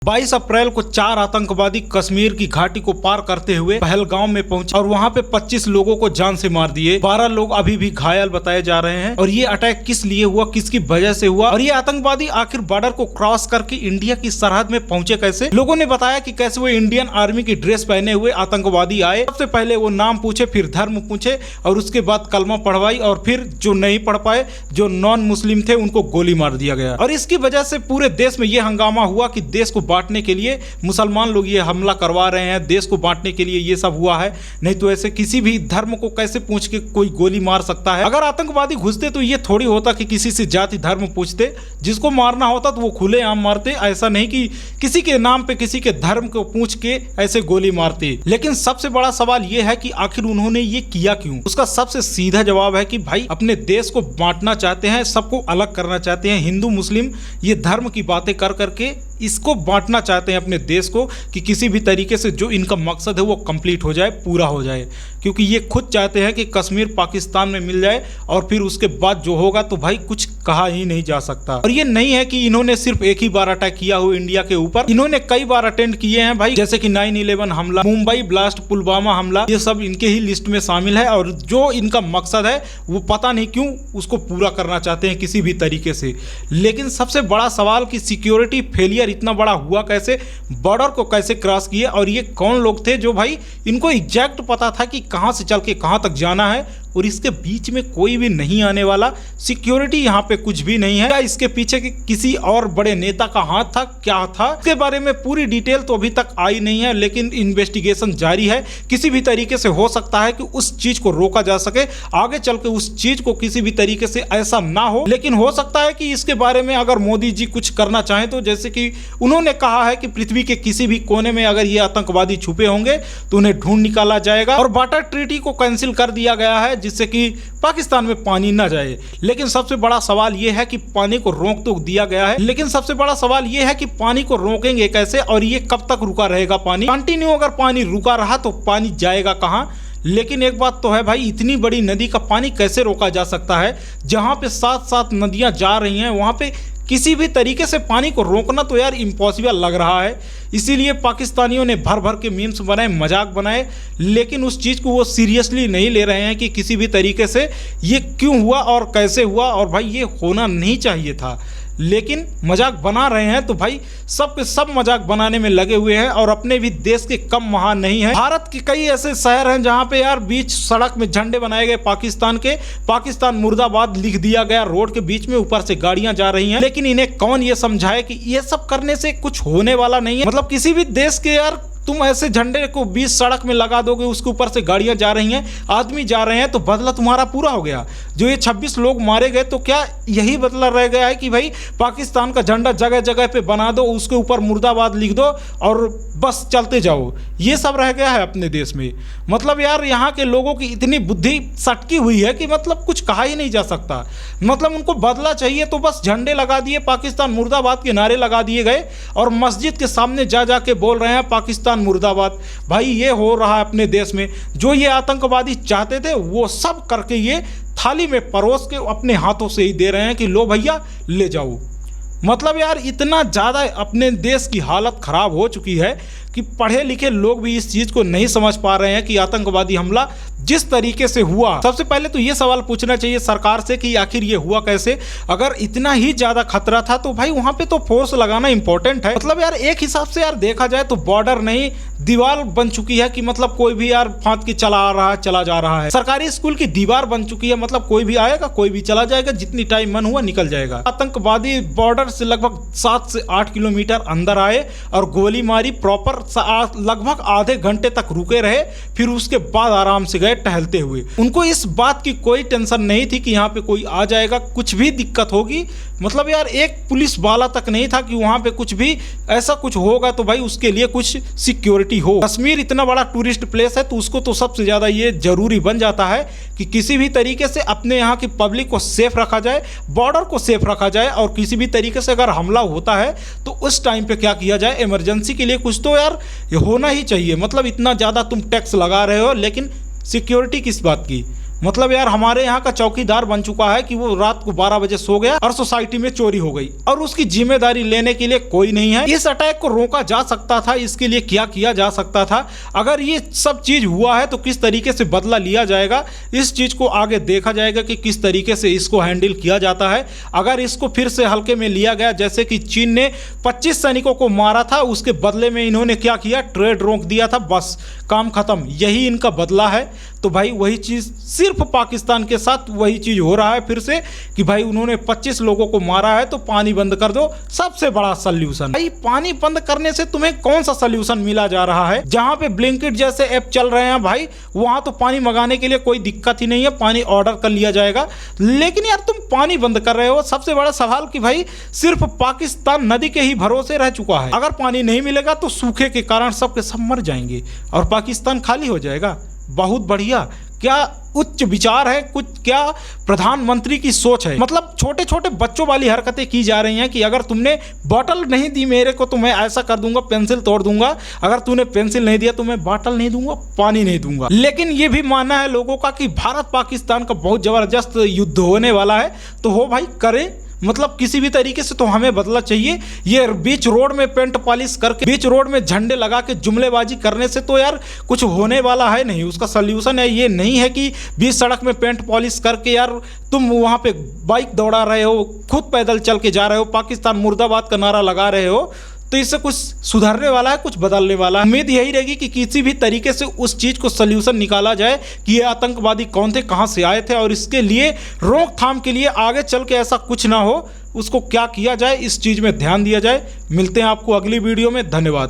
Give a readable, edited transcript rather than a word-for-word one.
22 अप्रैल को 4 आतंकवादी कश्मीर की घाटी को पार करते हुए पहलगाम में पहुंचे और वहां पे 25 लोगों को जान से मार दिए। 12 लोग अभी भी घायल बताए जा रहे हैं। और ये अटैक किस लिए हुआ, किसकी वजह से हुआ, और ये आतंकवादी आखिर बॉर्डर को क्रॉस करके इंडिया की सरहद में पहुंचे कैसे। लोगों ने बताया कि कैसे वो इंडियन आर्मी की ड्रेस पहने हुए आतंकवादी आए। सबसे पहले वो नाम पूछे, फिर धर्म पूछे और उसके बाद कलमा पढ़वाई, और फिर जो नहीं पढ़ पाए, जो नॉन मुस्लिम थे, उनको गोली मार दिया गया। और इसकी वजह से पूरे देश में यह हंगामा हुआ कि देश को बांटने के लिए मुसलमान लोग ये हमला करवा रहे हैं, देश को बांटने के लिए ये सब हुआ है। नहीं तो ऐसे किसी भी धर्म को कैसे पूछ के कोई गोली मार सकता है। अगर आतंकवादी घुसते तो ये थोड़ी होता कि किसी से जाति धर्म पूछते, जिसको मारना होता तो वो खुलेआम मारते। ऐसा नहीं कि किसी के नाम पे किसी के धर्म को पूछ के ऐसे गोली मारते। लेकिन सबसे बड़ा सवाल ये है कि आखिर उन्होंने ये किया क्यों। उसका सबसे सीधा जवाब है कि भाई अपने देश को बांटना चाहते हैं, सबको अलग करना चाहते हैं। हिंदू मुस्लिम ये धर्म की बातें कर करके इसको बांटना चाहते हैं अपने देश को, कि किसी भी तरीके से जो इनका मकसद है वो कंप्लीट हो जाए, पूरा हो जाए। क्योंकि ये खुद चाहते हैं कि कश्मीर पाकिस्तान में मिल जाए, और फिर उसके बाद जो होगा तो भाई कुछ कहा ही नहीं जा सकता। और ये नहीं है कि इन्होंने सिर्फ एक ही बार अटैक किया हो इंडिया के ऊपर, इन्होंने कई बार अटेंड किए हैं भाई। जैसे कि 9/11 हमला, मुंबई ब्लास्ट, पुलवामा हमला, ये सब इनके ही लिस्ट में शामिल है। और जो इनका मकसद है वो पता नहीं क्यों उसको पूरा करना चाहते हैं किसी भी तरीके से। लेकिन सबसे बड़ा सवाल कि सिक्योरिटी फेलियर इतना बड़ा हुआ कैसे, बॉर्डर को कैसे क्रॉस किए, और ये कौन लोग थे जो भाई इनको एग्जैक्ट पता था कि कहां से चल के कहां तक जाना है, और इसके बीच में कोई भी नहीं आने वाला। सिक्योरिटी यहाँ पे कुछ भी नहीं है। क्या इसके पीछे किसी और बड़े नेता का हाथ था, क्या था, इसके बारे में पूरी डिटेल तो अभी तक आई नहीं है। लेकिन इन्वेस्टिगेशन जारी है। किसी भी तरीके से हो सकता है कि उस चीज को रोका जा सके, आगे चल के उस चीज को किसी भी तरीके से ऐसा ना हो। लेकिन हो सकता है कि इसके बारे में अगर मोदी जी कुछ करना चाहें तो, जैसे कि उन्होंने कहा है कि पृथ्वी के किसी भी कोने में अगर ये आतंकवादी छुपे होंगे तो उन्हें ढूंढ निकाला जाएगा। और वाटर ट्रीटी को कैंसिल कर दिया गया है जिससे कि पाकिस्तान में पानी न जाए। लेकिन सबसे बड़ा सवाल यह है कि पानी को रोक तो दिया गया है, लेकिन सबसे बड़ा सवाल यह है कि पानी को रोकेंगे कैसे, और ये कब तक रुका रहेगा पानी। कंटिन्यू अगर पानी रुका रहा तो पानी जाएगा कहां। लेकिन एक बात तो है भाई, इतनी बड़ी नदी का पानी कैसे रोका जा सकता है। जहां पे 7-7 नदियां जा रही हैं वहां पे किसी भी तरीके से पानी को रोकना तो यार इम्पॉसिबल लग रहा है। इसीलिए पाकिस्तानियों ने भर भर के मीम्स बनाए, मजाक बनाए, लेकिन उस चीज़ को वो सीरियसली नहीं ले रहे हैं कि किसी भी तरीके से ये क्यों हुआ और कैसे हुआ। और भाई ये होना नहीं चाहिए था, लेकिन मजाक बना रहे हैं। तो भाई सब के सब मजाक बनाने में लगे हुए हैं, और अपने भी देश के कम महान नहीं है। भारत के कई ऐसे शहर हैं जहां पे यार बीच सड़क में झंडे बनाए गए पाकिस्तान के, पाकिस्तान मुर्दाबाद लिख दिया गया रोड के बीच में, ऊपर से गाड़ियां जा रही हैं। लेकिन इन्हें कौन ये समझाए कि ये सब करने से कुछ होने वाला नहीं है। मतलब किसी भी देश के यार तुम ऐसे झंडे को बीच सड़क में लगा दोगे, उसके ऊपर से गाड़ियां जा रही हैं, आदमी जा रहे हैं, तो बदला तुम्हारा पूरा हो गया। जो ये 26 लोग मारे गए तो क्या यही बदला रह गया है कि भाई पाकिस्तान का झंडा जगह जगह पे बना दो, उसके ऊपर मुर्दाबाद लिख दो और बस चलते जाओ। ये सब रह गया है अपने देश में। मतलब यार यहाँ के लोगों की इतनी बुद्धि सटकी हुई है कि मतलब कुछ कहा ही नहीं जा सकता। मतलब उनको बदला चाहिए तो बस झंडे लगा दिए, पाकिस्तान मुर्दाबाद के नारे लगा दिए गए, और मस्जिद के सामने जा जा के बोल रहे हैं पाकिस्तान मुर्दाबाद। भाई ये हो रहा है अपने देश में। जो ये आतंकवादी चाहते थे वो सब करके ये थाली में परोस के अपने हाथों से ही दे रहे हैं कि लो भैया ले जाओ। मतलब यार इतना ज़्यादा अपने देश की हालत ख़राब हो चुकी है कि पढ़े लिखे लोग भी इस चीज़ को नहीं समझ पा रहे हैं कि आतंकवादी हमला जिस तरीके से हुआ। सबसे पहले तो ये सवाल पूछना चाहिए सरकार से कि आखिर ये हुआ कैसे। अगर इतना ही ज़्यादा खतरा था तो भाई वहाँ पे तो फोर्स लगाना इंपॉर्टेंट है। मतलब यार एक हिसाब से यार देखा जाए तो बॉर्डर नहीं दीवार बन चुकी है कि मतलब कोई भी यार फांद के चला जा रहा है। सरकारी स्कूल की दीवार बन चुकी है, मतलब कोई भी आएगा कोई भी चला जाएगा, जितनी टाइम मन हुआ निकल जाएगा। आतंकवादी बॉर्डर से लगभग 7 से 8 किलोमीटर अंदर आए और गोली मारी प्रॉपर। लगभग आधे घंटे तक रुके रहे, फिर उसके बाद आराम से गए टहलते हुए। उनको इस बात की कोई टेंशन नहीं थी कि यहाँ पे कोई आ जाएगा, कुछ भी दिक्कत होगी। मतलब यार एक पुलिस वाला तक नहीं था कि वहाँ पे कुछ भी ऐसा कुछ होगा तो भाई उसके लिए कुछ सिक्योरिटी हो। कश्मीर इतना बड़ा टूरिस्ट प्लेस है तो उसको तो सबसे ज़्यादा ये जरूरी बन जाता है कि किसी भी तरीके से अपने यहाँ की पब्लिक को सेफ रखा जाए, बॉर्डर को सेफ रखा जाए, और किसी भी तरीके से अगर हमला होता है तो उस टाइम पे क्या किया जाए, इमरजेंसी के लिए कुछ तो यार ये होना ही चाहिए। मतलब इतना ज़्यादा तुम टैक्स लगा रहे हो लेकिन सिक्योरिटी किस बात की। मतलब यार हमारे यहाँ का चौकीदार बन चुका है कि वो रात को 12 बजे सो गया और सोसाइटी में चोरी हो गई और उसकी जिम्मेदारी लेने के लिए कोई नहीं है। इस अटैक को रोका जा सकता था, इसके लिए क्या किया जा सकता था, अगर ये सब चीज हुआ है तो किस तरीके से बदला लिया जाएगा, इस चीज को आगे देखा जाएगा कि किस तरीके से इसको हैंडल किया जाता है। अगर इसको फिर से हल्के में लिया गया, जैसे कि चीन ने 25 सैनिकों को मारा था, उसके बदले में इन्होंने क्या किया, ट्रेड रोक दिया था, बस काम खत्म, यही इनका बदला है। तो भाई वही चीज सिर्फ पाकिस्तान के साथ वही चीज हो रहा है फिर से कि भाई उन्होंने 25 लोगों को मारा है तो पानी बंद कर दो, सबसे बड़ा सॉल्यूशन। भाई पानी बंद करने से तुम्हें कौन सा सॉल्यूशन मिला जा रहा है? जहां पे ब्लिंकिट जैसे ऐप चल रहे हैं भाई, वहां तो पानी मंगाने के लिए कोई दिक्कत ही नहीं है, पानी ऑर्डर कर लिया जाएगा। लेकिन यार तुम पानी बंद कर रहे हो। सबसे बड़ा सवाल कि भाई सिर्फ पाकिस्तान नदी के ही भरोसे रह चुका है। अगर पानी नहीं मिलेगा तो सूखे के कारण सबके सब मर जाएंगे और पाकिस्तान खाली हो जाएगा। बहुत बढ़िया, क्या उच्च विचार है, कुछ क्या प्रधानमंत्री की सोच है। मतलब छोटे छोटे बच्चों वाली हरकतें की जा रही हैं कि अगर तुमने बॉटल नहीं दी मेरे को तो मैं ऐसा कर दूंगा, पेंसिल तोड़ दूंगा, अगर तूने पेंसिल नहीं दिया तो मैं बॉटल नहीं दूंगा, पानी नहीं दूंगा। लेकिन ये भी मानना है लोगों का कि भारत पाकिस्तान का बहुत जबरदस्त युद्ध होने वाला है, तो हो भाई करें, मतलब किसी भी तरीके से तो हमें बदला चाहिए। ये बीच रोड में पेंट पॉलिश करके, बीच रोड में झंडे लगा के जुमलेबाजी करने से तो यार कुछ होने वाला है नहीं। उसका सल्यूशन है ये नहीं है कि बीच सड़क में पेंट पॉलिश करके यार तुम वहाँ पे बाइक दौड़ा रहे हो, खुद पैदल चल के जा रहे हो, पाकिस्तान मुर्दाबाद का नारा लगा रहे हो, तो इससे कुछ सुधरने वाला है, कुछ बदलने वाला है। उम्मीद यही रहेगी कि किसी भी तरीके से उस चीज को सल्यूशन निकाला जाए कि ये आतंकवादी कौन थे, कहां से आए थे और इसके लिए रोकथाम के लिए आगे चल के ऐसा कुछ ना हो, उसको क्या किया जाए इस चीज में ध्यान दिया जाए। मिलते हैं आपको अगली वीडियो में, धन्यवाद।